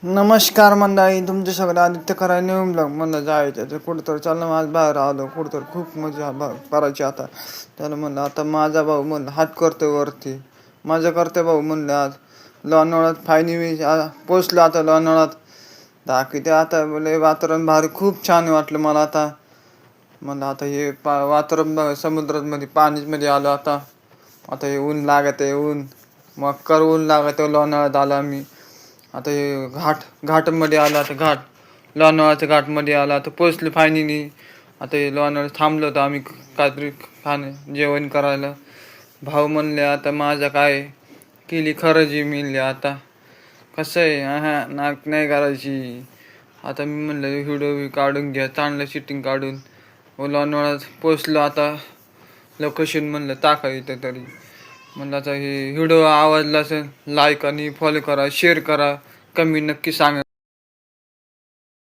नमस्कार मंडळी, तुमचे सगळं आदित्य करायला नेऊन ब्लॉग म्हणलं जायचं तर कुठंतर चाललं. माझं बाहेर आलो कुठंतर खूप मजा करायची आता. त्याला म्हणलं आता माझा भाऊ म्हणलं हात करतो वरती, मजा करते भाऊ म्हणलं. आज लोणावळ्यात फायनी मी पोचलो आता लोणावळ्यात. दाखवते आता बोले वातावरण भारी, खूप छान वाटलं मला आता. म्हणलं आता हे वातावरण समुद्रामध्ये पाणीमध्ये आलो आता. आता हे ऊन लागत आहे, ऊन मग ऊन लागत आहे. लोणावळ्यात आलो आम्ही आता. हे घाटमध्ये आला आता, लोणावळ्याच्या घाटमध्ये आला आता. पोचले फायनली. आता हे लोणावळ्यात थांबलो होतो आम्ही काहीतरी जेवण करायला. भाऊ म्हणले आता माझा काय केली खरंजी मिळली आता. कसं आहे नाक नाही करायची. आता मी म्हणलं व्हिडिओ काढून घ्या चांगलं शिटिंग काढून. लोणावळ्यात पोचलो आता. लोकेशन म्हणलं टाका इथं तरी. म्हणलं आता हे व्हिडिओ आवडला असेल लाईक आणि फॉलो करा, शेअर करा, कमी नक्की सांगा.